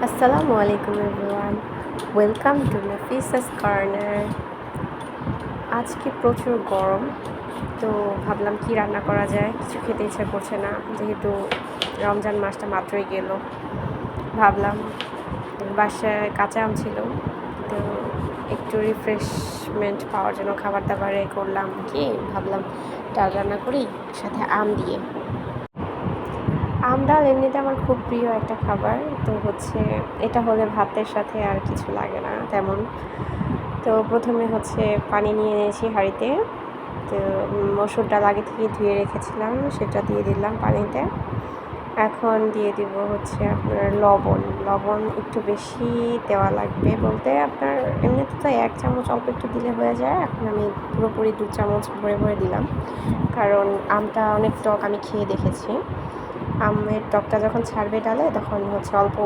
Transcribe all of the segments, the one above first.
আসসালামু আলাইকুম everyone, welcome to নাফিসাস corner. আজকে প্রচুর গরম, তো ভাবলাম কি রান্না করা যায়। কিছু খেতে ইচ্ছা করছে না, যেহেতু রমজান মাসটা মাত্রই গেল। ভাবলাম বাসায় কাঁচা আম ছিল, তো একটু রিফ্রেশমেন্ট পাওয়ার জন্য খাবার দাবারে করলাম কি ভাবলাম ডাল রান্না করি সাথে আম দিয়ে। আম ডাল এমনিতে আমার খুব প্রিয় একটা খাবার, তো এটা হলে ভাতের সাথে আর কিছু লাগে না তেমন। তো প্রথমে পানি নিয়ে নিয়েছি হাঁড়িতে। তো মসুর ডাল আগে থেকে ধুয়ে রেখেছিলাম, সেটা দিয়ে দিলাম পানিতে। এখন দিয়ে দিব আপনার লবণ একটু বেশি দেওয়া লাগবে, বলতে আপনার এমনিতে তো 1 চামচ অল্প একটু দিলে হয়ে যায়। এখন আমি পুরোপুরি 2 চামচ ভরে ভরে দিলাম, কারণ আমটা অনেক টক, আমি খেয়ে দেখেছি। আমের টকটা যখন ছাড়বে ডালে তখন অল্প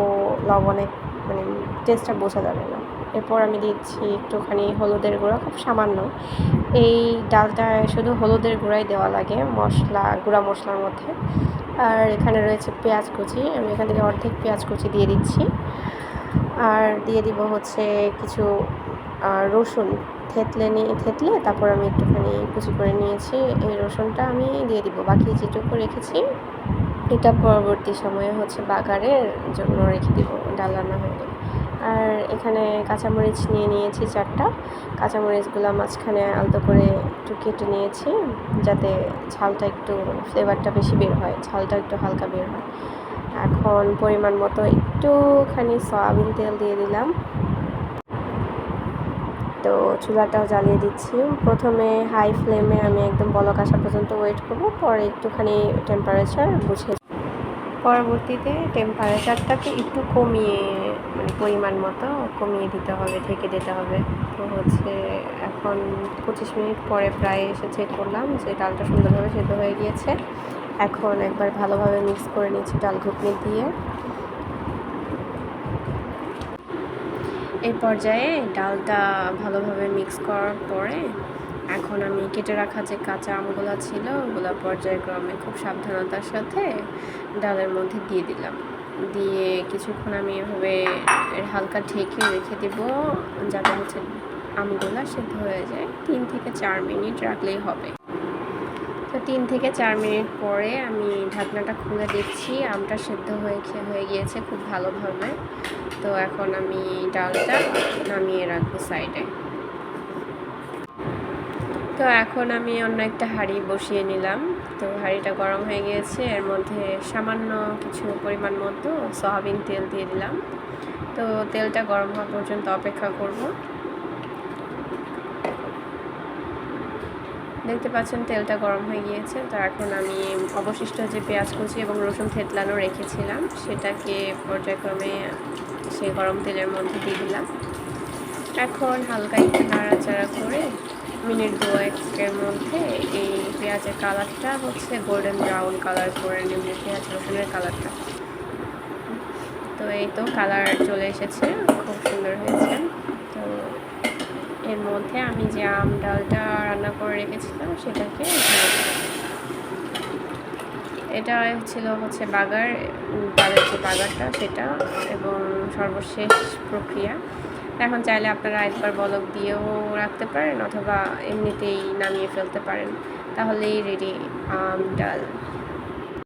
লবণে মানে টেস্টটা বোঝা যাবে না। এরপর আমি দিচ্ছি একটুখানি হলুদের গুঁড়া, খুব সামান্য। এই ডালটায় শুধু হলুদের গুঁড়াই দেওয়া লাগে গুঁড়া মশলার মধ্যে। আর এখানে রয়েছে পেঁয়াজ কুচি, আমি এখান থেকে অর্ধেক পেঁয়াজ কুচি দিয়ে দিচ্ছি। আর দিয়ে দিব কিছু রসুন থেতলে তারপর আমি একটুখানি কুচি করে নিয়েছি। এই রসুনটা আমি দিয়ে দিব, বাকি যেটুকু রেখেছি এটা পরবর্তী সময়ে বাগারের জন্য রেখে দিব, ডাল রান্না হয়ে গেলে। আর এখানে কাঁচামরিচ নিয়ে নিয়েছি 4টা। কাঁচামরিচগুলো মাঝখানে আলতো করে একটু কেটে নিয়েছি, যাতে ঝালটা একটু ফ্লেভারটা বেশি বের হয়, ঝালটা একটু হালকা বের হয়। এখন পরিমাণ মতো একটুখানি সয়াবিন তেল দিয়ে দিলাম। তো চুলাটাও জ্বালিয়ে দিচ্ছি। প্রথমে হাই ফ্লেমে আমি একদম বলক আসা পর্যন্ত ওয়েট করবো, পরে একটুখানি টেম্পারেচার বুঝে পরবর্তীতে টেম্পারেচারটাকে একটু কমিয়ে পরিমাণ মতো কমিয়ে দিতে হবে, ঢেকে দিতে হবে। তো এখন 25 মিনিট পরে প্রায় এসে চেক করলাম যে ডালটা সুন্দরভাবে সেদ্ধ হয়ে গিয়েছে। এখন একবার ভালোভাবে মিক্স করে নিচ্ছি ডাল ঘুটনি দিয়ে। এই পর্যায়ে ডালটা ভালোভাবে মিক্স করার পরে এখন আমি কেটে রাখা যে কাঁচা আমগুলো ছিল ওগুলো পর্যায়ক্রমে খুব সাবধানতার সাথে ডালের মধ্যে দিয়ে দিলাম। দিয়ে কিছুক্ষণ আমি এভাবে হালকা ঢেকে রেখে দেব, যাতে আমগুলো সেদ্ধ হয়ে যায়। 3 থেকে 4 মিনিট রাখলেই হবে। তো 3 থেকে 4 মিনিট পরে আমি ঢাকনাটা খুলে দেখছি আমটা সেদ্ধ হয়ে গিয়েছে খুব ভালোভাবে। তো এখন আমি ডালটা নামিয়ে রাখবো সাইডে। তো এখন আমি অন্য একটা হাঁড়ি বসিয়ে নিলাম। তো হাঁড়িটা গরম হয়ে গিয়েছে, এর মধ্যে সামান্য কিছু পরিমাণ মতো সয়াবিন তেল দিয়ে দিলাম। তো তেলটা গরম হওয়া পর্যন্ত অপেক্ষা করব। দেখতে পাচ্ছেন তেলটা গরম হয়ে গিয়েছে। তো এখন আমি অবশিষ্ট যে পেঁয়াজ কুচি এবং রসুন থেতলানো রেখেছিলাম সেটাকে পর্যায়ক্রমে সেই গরম তেলের মধ্যে দিয়ে দিলাম। এখন হালকা একটু নাড়াচাড়া করে মিনিট 2-1-এর মধ্যে এই পেঁয়াজের কালারটা গোল্ডেন ব্রাউন কালার করে নেব, পেঁয়াজ রসুনের কালারটা। তো এই তো কালার চলে এসেছে, খুব সুন্দর হয়েছে। তো এর মধ্যে আমি যে আম ডালটা রান্না করে রেখেছিলাম সেটাকে এটা ছিল বাগার, ডালের যে বাগারটা সেটা, এবং সর্বশেষ প্রক্রিয়া। এখন চাইলে আপনারা একবার বলক দিয়েও রাখতে পারেন, অথবা এমনিতেই নামিয়ে ফেলতে পারেন, তাহলেই রেডি আম ডাল।